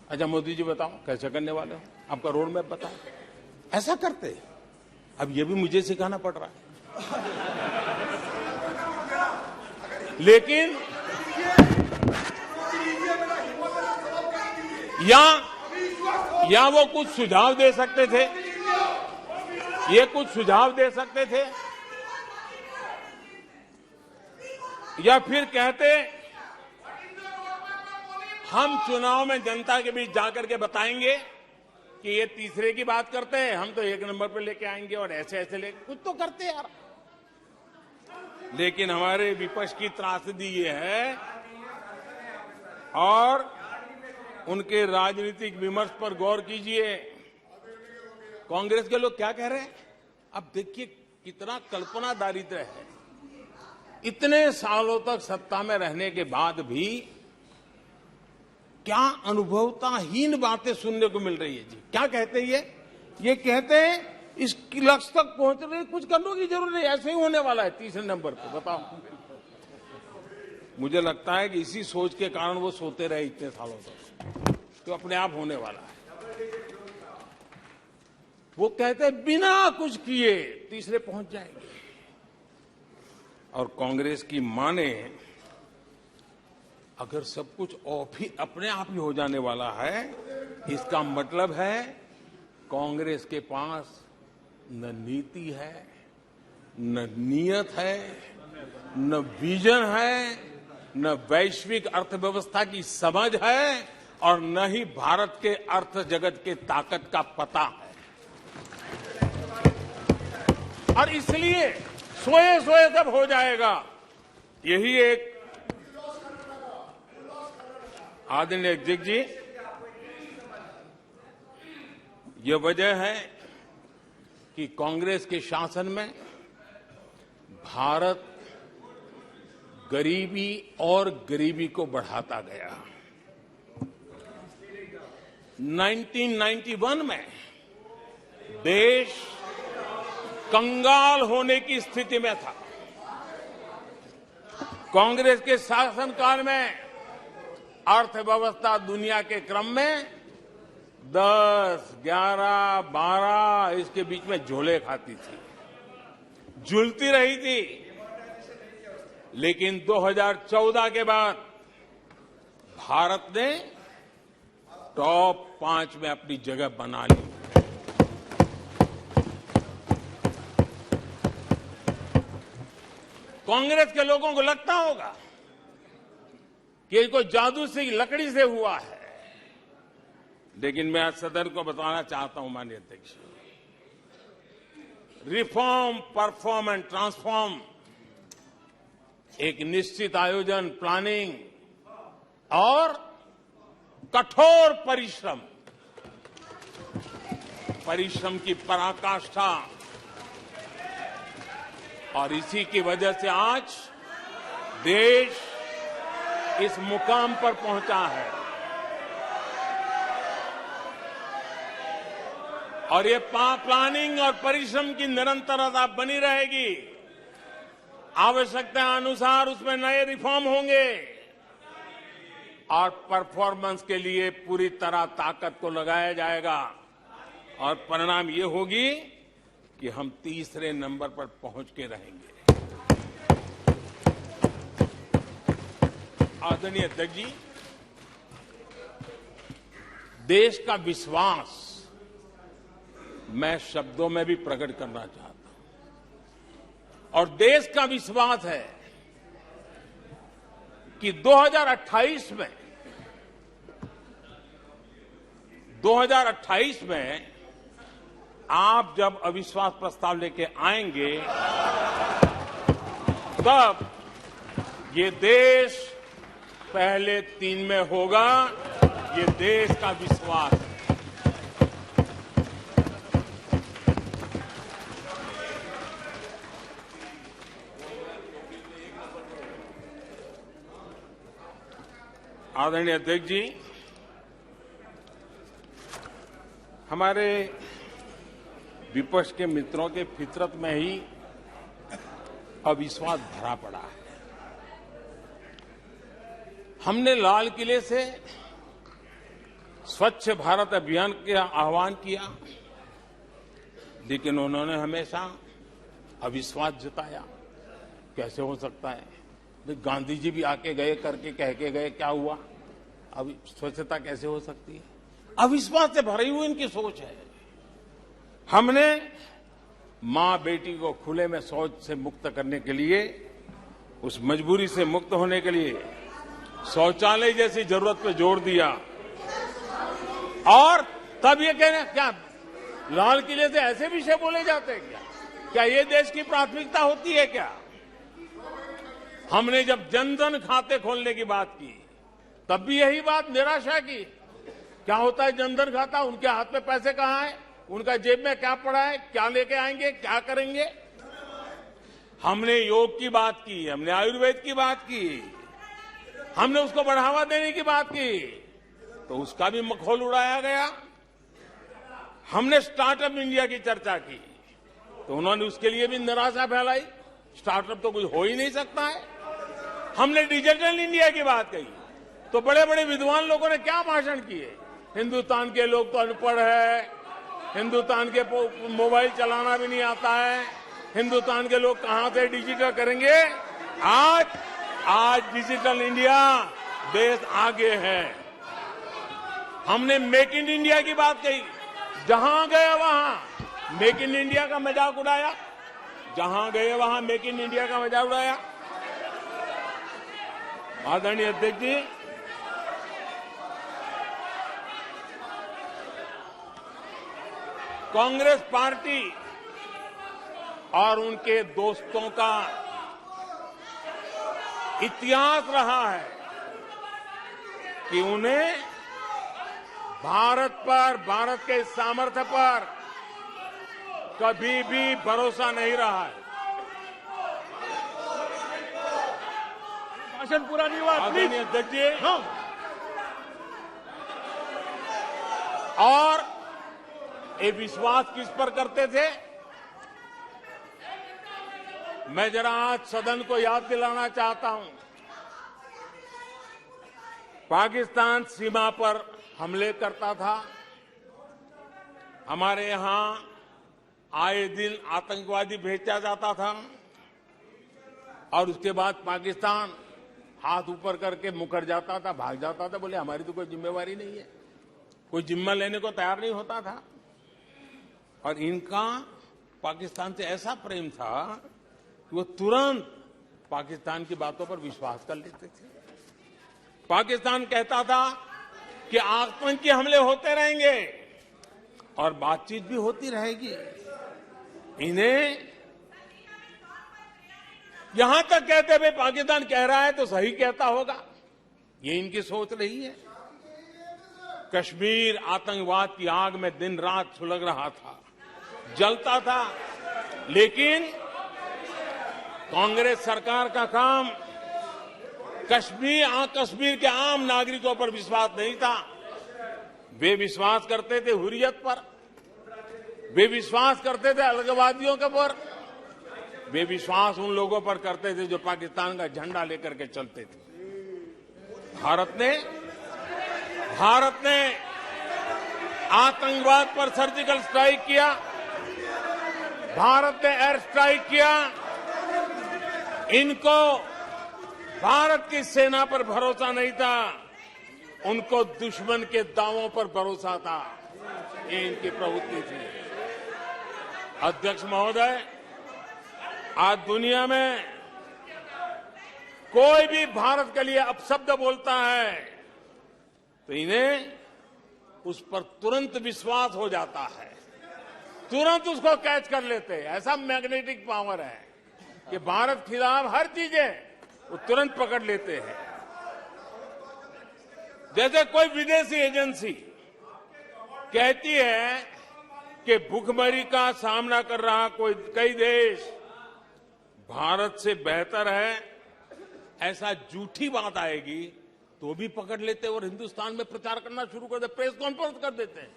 Speaker 1: अच्छा मोदी जी बताओ कैसे करने वाले हो, आपका रोड मैप बताओ। ऐसा करते। अब ये भी मुझे सिखाना पड़ रहा है। लेकिन या वो कुछ सुझाव दे सकते थे, ये कुछ सुझाव दे सकते थे, या फिर कहते हम चुनाव में जनता के बीच जाकर के बताएंगे कि ये तीसरे की बात करते हैं, हम तो 1 नंबर पे लेके आएंगे, और ऐसे ऐसे ले कुछ तो करते यार। लेकिन हमारे विपक्ष की त्रासदी ये है, और उनके राजनीतिक विमर्श पर गौर कीजिए। कांग्रेस के लोग क्या कह रहे हैं? अब देखिए कितना कल्पना दारिद्र्य है। इतने सालों तक सत्ता में रहने के बाद भी क्या अनुभवताहीन बातें सुनने को मिल रही है जी। क्या कहते हैं ये कहते हैं इस लक्ष्य तक पहुंचने कुछ करने की जरूरत नहीं, ऐसे ही होने वाला है तीसरे नंबर पे। बताओ, मुझे लगता है कि इसी सोच के कारण वो सोते रहे इतने सालों तक, तो अपने आप होने वाला है। वो कहते हैं बिना कुछ किए तीसरे पहुंच जाएंगे, और कांग्रेस की माने अगर सब कुछ अपने आप ही हो जाने वाला है, इसका मतलब है कांग्रेस के पास न नीति है, न नीयत है, न विजन है, न वैश्विक अर्थव्यवस्था की समझ है, और न ही भारत के अर्थ जगत के ताकत का पता है। और इसलिए सोए सोए सब हो जाएगा, यही एक आदरणीय अध्यक्ष जी, यह वजह है कि कांग्रेस के शासन में भारत गरीबी और गरीबी को बढ़ाता गया। 1991 में देश कंगाल होने की स्थिति में था। कांग्रेस के शासनकाल में अर्थव्यवस्था दुनिया के क्रम में 10, 11, 12 इसके बीच में झोले खाती थी, झूलती रही थी। लेकिन 2014 के बाद भारत ने टॉप 5 में अपनी जगह बना ली। कांग्रेस के लोगों को लगता होगा कि ये कोई जादू से लकड़ी से हुआ है, लेकिन मैं आज सदन को बताना चाहता हूं माननीय अध्यक्ष, रिफॉर्म, परफॉर्म एंड ट्रांसफॉर्म एक निश्चित आयोजन, प्लानिंग और कठोर परिश्रम की पराकाष्ठा, और इसी की वजह से आज देश इस मुकाम पर पहुंचा है। और ये प्लानिंग और परिश्रम की निरंतरता बनी रहेगी। आवश्यकता अनुसार उसमें नए रिफॉर्म होंगे और परफॉर्मेंस के लिए पूरी तरह ताकत को लगाया जाएगा, और परिणाम ये होगी कि हम तीसरे नंबर पर पहुंच के रहेंगे। आदरणीय अध्यक्ष जी, देश का विश्वास मैं शब्दों में भी प्रकट करना चाहता हूं, और देश का विश्वास है कि 2028 में आप जब अविश्वास प्रस्ताव लेके आएंगे, तब ये देश पहले 3 में होगा। ये देश का विश्वास है। आदरणीय अध्यक्ष जी, हमारे विपक्ष के मित्रों के फितरत में ही अविश्वास भरा पड़ा है। हमने लाल किले से स्वच्छ भारत अभियान का आह्वान किया, लेकिन उन्होंने हमेशा अविश्वास जताया। कैसे हो सकता है? गांधी जी भी आके गए, करके कह के गए, क्या हुआ? अब स्वच्छता कैसे हो सकती है? अविश्वास से भरी हुई इनकी सोच है। हमने मां बेटी को खुले में शौच से मुक्त करने के लिए, उस मजबूरी से मुक्त होने के लिए शौचालय जैसी जरूरत पे जोर दिया, और तब ये कह रहे हैं क्या लाल किले से ऐसे विषय बोले जाते हैं क्या? क्या ये देश की प्राथमिकता होती है क्या? हमने जब जन धन खाते खोलने की बात की, तब भी यही बात निराशा की। क्या होता है जन धन खाता? उनके हाथ में पैसे कहां है? उनका जेब में क्या पड़ा है? क्या लेके आएंगे? क्या करेंगे? हमने योग की बात की, हमने आयुर्वेद की बात की, हमने उसको बढ़ावा देने की बात की, तो उसका भी मखौल उड़ाया गया। हमने स्टार्टअप इंडिया की चर्चा की, तो उन्होंने उसके लिए भी निराशा फैलाई। स्टार्टअप तो कुछ हो ही नहीं सकता है। हमने डिजिटल इंडिया की बात कही, तो बड़े बड़े विद्वान लोगों ने क्या भाषण किए। हिंदुस्तान के लोग तो अनपढ़ है, हिंदुस्तान के मोबाइल चलाना भी नहीं आता है, हिंदुस्तान के लोग कहां से डिजिटल करेंगे। आज डिजिटल इंडिया देश आगे है। हमने मेक इन इंडिया की बात कही, जहां गए वहां मेक इन इंडिया का मजाक उड़ाया, जहां गए वहां मेक इन इंडिया का मजाक उड़ाया। आदरणीय अध्यक्ष जी, कांग्रेस पार्टी और उनके दोस्तों का इतिहास रहा है कि उन्हें भारत पर, भारत के सामर्थ्य पर कभी भी भरोसा नहीं रहा है।
Speaker 2: भाषण पूरा नहीं हुआ,
Speaker 1: आदरणीय अध्यक्ष जी,
Speaker 2: नो।
Speaker 1: और ये विश्वास किस पर करते थे? मैं जरा आज सदन को याद दिलाना चाहता हूं। पाकिस्तान सीमा पर हमले करता था। हमारे यहां आए दिन आतंकवादी भेजा जाता था और उसके बाद पाकिस्तान हाथ ऊपर करके मुकर जाता था, भाग जाता था, बोले हमारी तो कोई जिम्मेवारी नहीं है, कोई जिम्मा लेने को तैयार नहीं होता था। और इनका पाकिस्तान से ऐसा प्रेम था कि वो तुरंत पाकिस्तान की बातों पर विश्वास कर लेते थे। पाकिस्तान कहता था कि आतंकी हमले होते रहेंगे और बातचीत भी होती रहेगी। इन्हें यहां तक कहते हुए पाकिस्तान कह रहा है तो सही कहता होगा, ये इनकी सोच रही है। कश्मीर आतंकवाद की आग में दिन रात सुलग रहा था, जलता था, लेकिन कांग्रेस सरकार का काम कश्मीर के आम नागरिकों पर विश्वास नहीं था। वे विश्वास करते थे हुर्रियत पर, वे विश्वास करते थे अलगाववादियों के पर, वे विश्वास उन लोगों पर करते थे जो पाकिस्तान का झंडा लेकर के चलते थे। भारत ने आतंकवाद पर सर्जिकल स्ट्राइक किया, भारत ने एयर स्ट्राइक किया। इनको भारत की सेना पर भरोसा नहीं था, उनको दुश्मन के दावों पर भरोसा था। ये इनकी प्रवृत्ति थी। अध्यक्ष महोदय, आज दुनिया में कोई भी भारत के लिए अपशब्द बोलता है तो इन्हें उस पर तुरंत विश्वास हो जाता है, तुरंत उसको कैच कर लेते हैं। ऐसा मैग्नेटिक पावर है कि भारत खिलाफ हर चीजें वो तुरंत पकड़ लेते हैं। जैसे कोई विदेशी एजेंसी कहती है कि भूखमरी का सामना कर रहा कई देश भारत से बेहतर है, ऐसा झूठी बात आएगी तो भी पकड़ लेते और हिंदुस्तान में प्रचार करना शुरू कर देते, प्रेस कॉन्फ्रेंस कर देते हैं।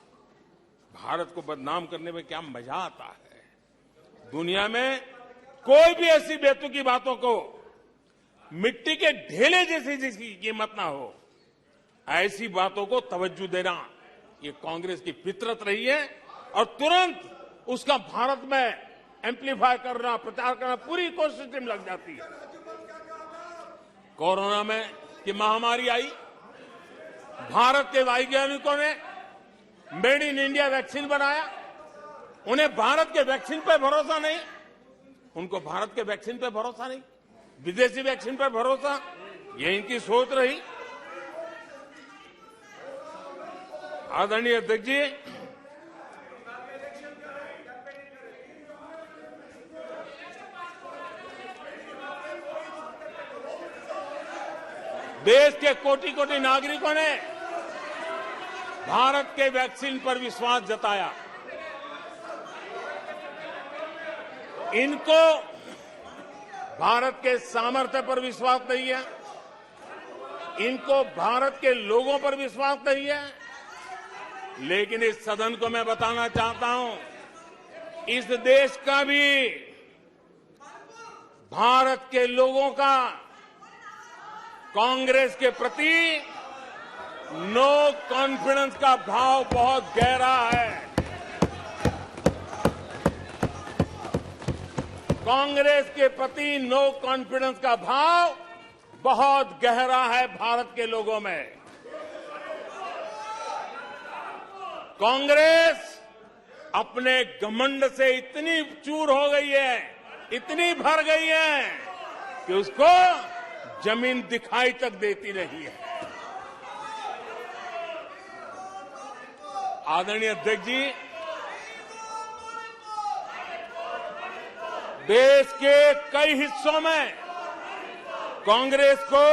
Speaker 1: भारत को बदनाम करने में क्या मजा आता है। दुनिया में कोई भी ऐसी बेतुकी बातों को मिट्टी के ढेले जैसी जिसकी कीमत ना हो, ऐसी बातों को तवज्जो देना ये कांग्रेस की फितरत रही है और तुरंत उसका भारत में एम्पलीफाई करना, प्रचार करना पूरी कोशिश में लग जाती है। कोरोना में की महामारी आई, भारत के वैज्ञानिकों ने मेड इन इंडिया वैक्सीन बनाया। उन्हें भारत के वैक्सीन पर भरोसा नहीं, उनको भारत के वैक्सीन पर भरोसा नहीं, विदेशी वैक्सीन पर भरोसा, ये इनकी सोच रही। आदरणीय अध्यक्ष जी, देश के कोटि कोटि नागरिकों ने भारत के वैक्सीन पर विश्वास जताया। इनको भारत के सामर्थ्य पर विश्वास नहीं है, इनको भारत के लोगों पर विश्वास नहीं है। लेकिन इस सदन को मैं बताना चाहता हूं, इस देश का भी, भारत के लोगों का कांग्रेस के प्रति नो कॉन्फिडेंस का भाव बहुत गहरा है। कांग्रेस के प्रति नो कॉन्फिडेंस का भाव बहुत गहरा है भारत के लोगों में। कांग्रेस अपने घमंड से इतनी चूर हो गई है, इतनी भर गई है कि उसको जमीन दिखाई तक देती नहीं है। आदरणीय अध्यक्ष जी, देश के कई हिस्सों में कांग्रेस को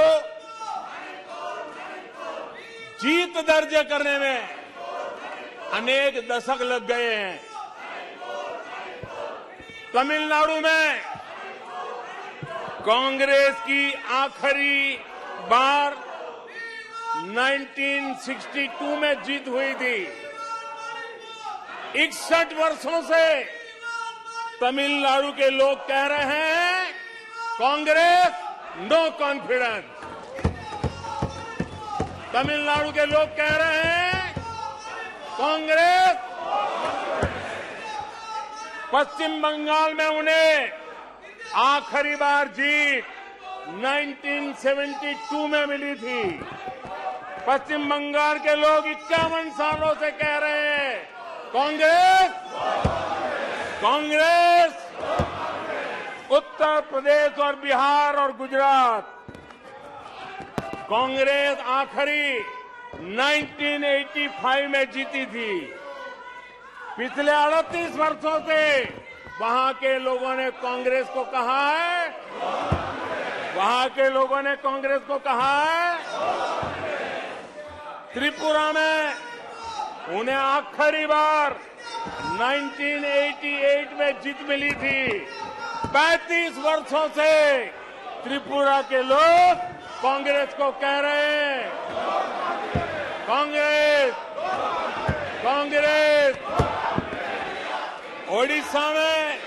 Speaker 1: जीत दर्ज करने में अनेक दशक लग गए हैं। तमिलनाडु में कांग्रेस की आखिरी बार 1962 में जीत हुई थी। 61 वर्षों से तमिलनाडु के लोग कह रहे हैं कांग्रेस नो कॉन्फिडेंस। तमिलनाडु के लोग कह रहे हैं कांग्रेस। पश्चिम बंगाल में उन्हें आखिरी बार जीत 1972 में मिली थी। पश्चिम बंगाल के लोग 51 सालों से कह रहे हैं कांग्रेस कांग्रेस। उत्तर प्रदेश और बिहार और गुजरात कांग्रेस आखिरी 1985 में जीती थी। पिछले 38 वर्षों से वहां के लोगों ने कांग्रेस को कहा है, वहां के लोगों ने कांग्रेस को कहा है। त्रिपुरा में उन्हें आखिरी बार 1988 में जीत मिली थी। 35 वर्षों से त्रिपुरा के लोग कांग्रेस को कह रहे हैं कांग्रेस कांग्रेस। ओडिशा में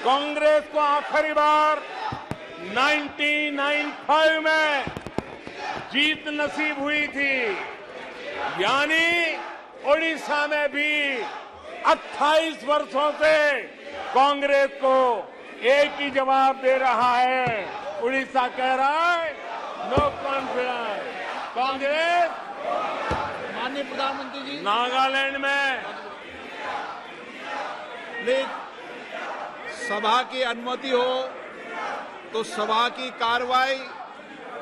Speaker 1: कांग्रेस को आखिरी बार 1995 में जीत नसीब हुई थी। यानी ओडिशा में भी 28 वर्षों से कांग्रेस को एक ही जवाब दे रहा है। उड़ीसा कह रहा है नो कॉन्फिडेंस कांग्रेस।
Speaker 2: माननीय प्रधानमंत्री जी,
Speaker 1: नागालैंड में
Speaker 2: प्लीज सभा की अनुमति हो तो सभा की कार्रवाई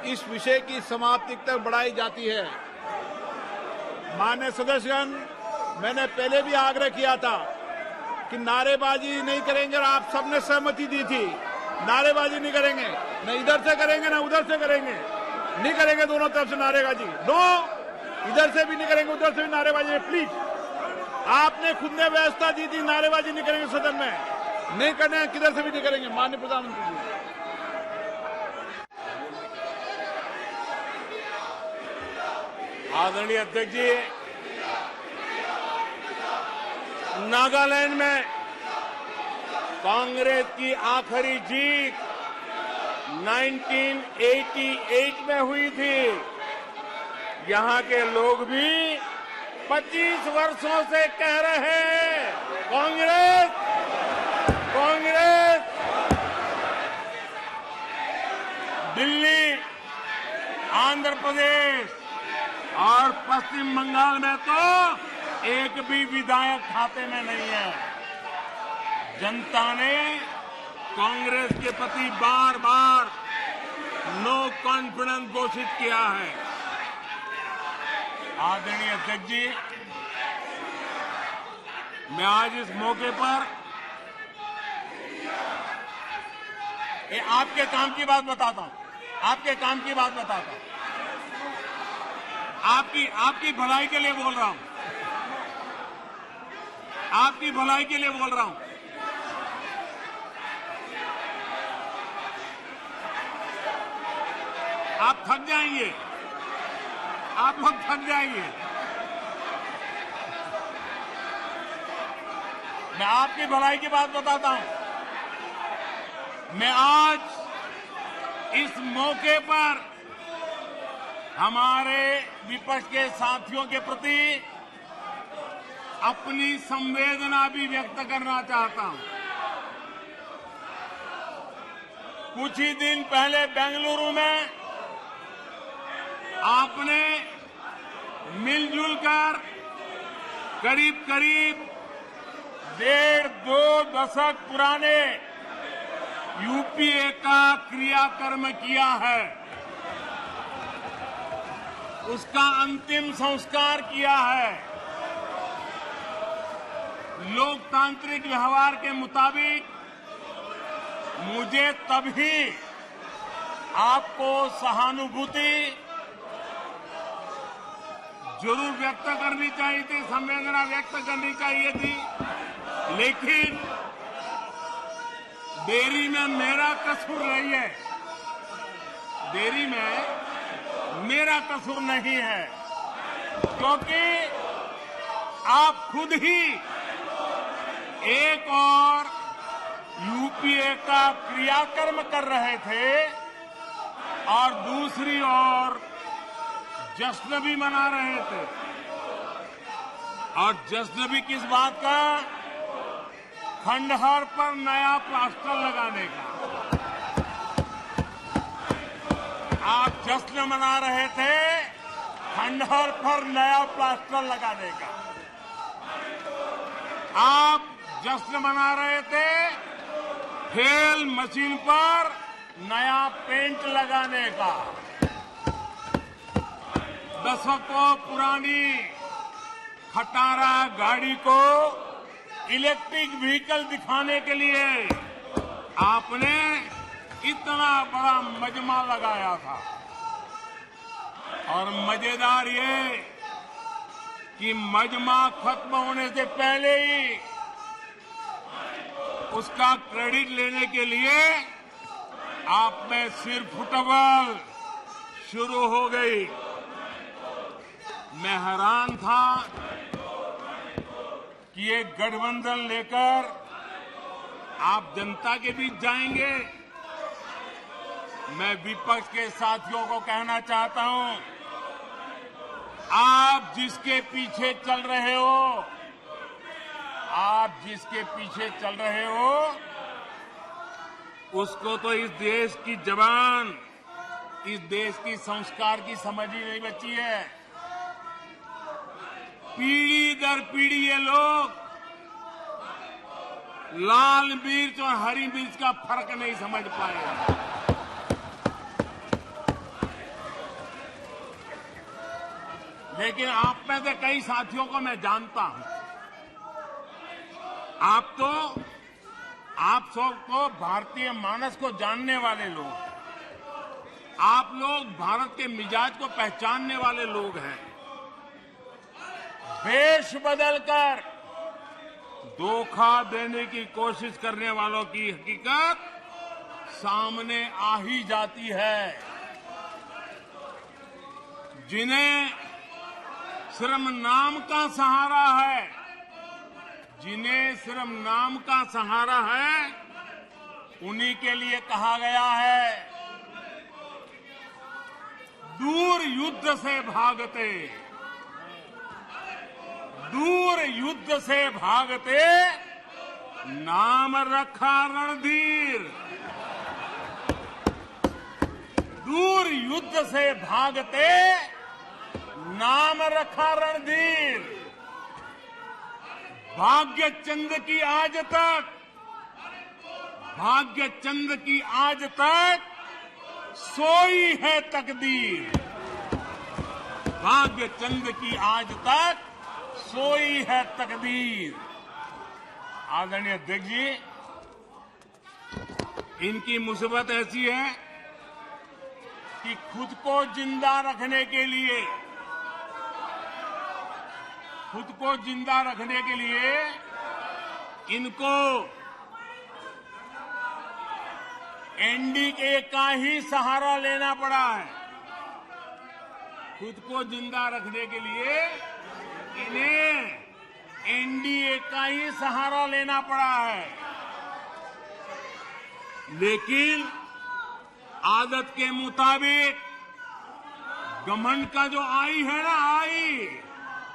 Speaker 2: इस विषय की समाप्ति तक बढ़ाई जाती है। माननीय सदस्यगण, मैंने पहले भी आग्रह किया था कि नारेबाजी नहीं करेंगे और आप सबने सहमति दी थी। नारेबाजी नहीं करेंगे, न इधर से करेंगे न उधर से करेंगे, नहीं करेंगे दोनों तरफ से नारेबाजी। नो, इधर से भी नहीं करेंगे उधर से भी नारेबाजी। प्लीज, आपने खुद ने व्यवस्था दी थी, नारेबाजी नहीं करेंगे सदन में, नहीं करने किधर से भी नहीं करेंगे। माननीय प्रधानमंत्री जी,
Speaker 1: आदरणीय अध्यक्ष जी, नागालैंड में कांग्रेस की आखिरी जीत 1988 में हुई थी। यहां के लोग भी 25 वर्षों से कह रहे हैं कांग्रेस कांग्रेस। दिल्ली, आंध्र प्रदेश और पश्चिम बंगाल में तो एक भी विधायक खाते में नहीं है। जनता ने कांग्रेस के प्रति बार बार नो कॉन्फिडेंस घोषित किया है। आदरणीय अध्यक्ष जी, मैं आज इस मौके पर आपके काम की बात बताता हूं, आपके काम की बात बताता हूं, आपकी भलाई के लिए बोल रहा हूं, आपकी भलाई के लिए बोल रहा हूं। आप थक जाएंगे, आप लोग थक जाएंगे। मैं आपकी भलाई की बात बताता हूं। मैं आज इस मौके पर हमारे विपक्ष के साथियों के प्रति अपनी संवेदना भी व्यक्त करना चाहता हूं। कुछ ही दिन पहले बेंगलुरु में आपने मिलजुल कर करीब करीब 1.5-2 दशक पुराने यूपीए का क्रियाकर्म किया है, उसका अंतिम संस्कार किया है। लोकतांत्रिक व्यवहार के मुताबिक मुझे तभी आपको सहानुभूति जरूर व्यक्त करनी चाहिए थी, संवेदना व्यक्त करनी चाहिए थी, लेकिन देरी में मेरा कसूर नहीं है, देरी में मेरा कसूर नहीं है, क्योंकि आप खुद ही एक और यूपीए का क्रियाकर्म कर रहे थे और दूसरी ओर जश्न भी मना रहे थे। और जश्न भी किस बात का? खंडहर पर नया प्लास्टर लगाने का। आप जश्न मना रहे थे खंडहर पर नया प्लास्टर लगाने का। आप जश्न मना रहे थे फेल मशीन पर नया पेंट लगाने का। दशकों पुरानी खटारा गाड़ी को इलेक्ट्रिक व्हीकल दिखाने के लिए आपने इतना बड़ा मजमा लगाया था। और मजेदार ये कि मजमा खत्म होने से पहले ही उसका क्रेडिट लेने के लिए आप में सिर फुटबॉल शुरू हो गई। मैं हैरान था कि ये गठबंधन लेकर आप जनता के बीच जाएंगे। मैं विपक्ष के साथियों को कहना चाहता हूं, आप जिसके पीछे चल रहे हो, आप जिसके पीछे चल रहे हो, उसको तो इस देश की जबान, इस देश की संस्कार की समझ ही नहीं बची है। पीढ़ी दर पीढ़ी ये लोग लाल मिर्च और हरी मिर्च का फर्क नहीं समझ पाए। लेकिन आप में से कई साथियों को मैं जानता हूं। आप सब तो भारतीय मानस को जानने वाले लोग, आप लोग भारत के मिजाज को पहचानने वाले लोग हैं। वेश बदलकर धोखा देने की कोशिश करने वालों की हकीकत सामने आ ही जाती है। जिन्हें सिर्फ नाम का सहारा है, जिन्हें सिर्फ नाम का सहारा है, उन्हीं के लिए कहा गया है, दूर युद्ध से भागते, दूर युद्ध से भागते, नाम रखा रणधीर। दूर युद्ध से भागते, नाम रखा रणधीर। भाग्य चंद की आज तक, भाग्य चंद की आज तक सोई है तकदीर। भाग्य चंद की आज तक सोई है तकदीर। आदरणीय अध्यक्ष जी, इनकी मुसीबत ऐसी है कि खुद को जिंदा रखने के लिए, खुद को जिंदा रखने के लिए इनको एनडीए का ही सहारा लेना पड़ा है। खुद को जिंदा रखने के लिए इन्हें एनडीए का ही सहारा लेना पड़ा है। लेकिन आदत के मुताबिक घमंड का जो आई है ना, आई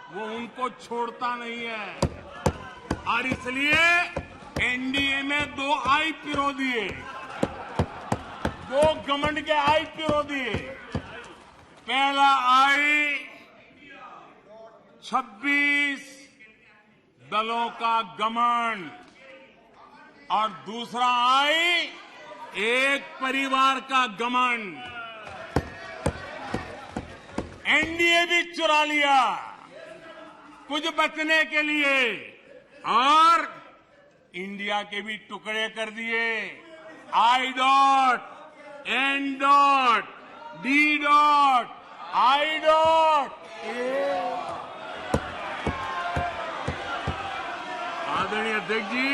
Speaker 1: वो उनको छोड़ता नहीं है। और इसलिए एनडीए में 2 आई पिरो दिए, 2 घमंड के आई पिरो दिए। पहला आई 26 दलों का घमंड और दूसरा आई एक परिवार का घमंड। एनडीए भी चुरा लिया कुछ बचने के लिए और इंडिया के भी टुकड़े कर दिए। I dot, N dot, D dot, I dot. आदरणीय अध्यक्ष जी,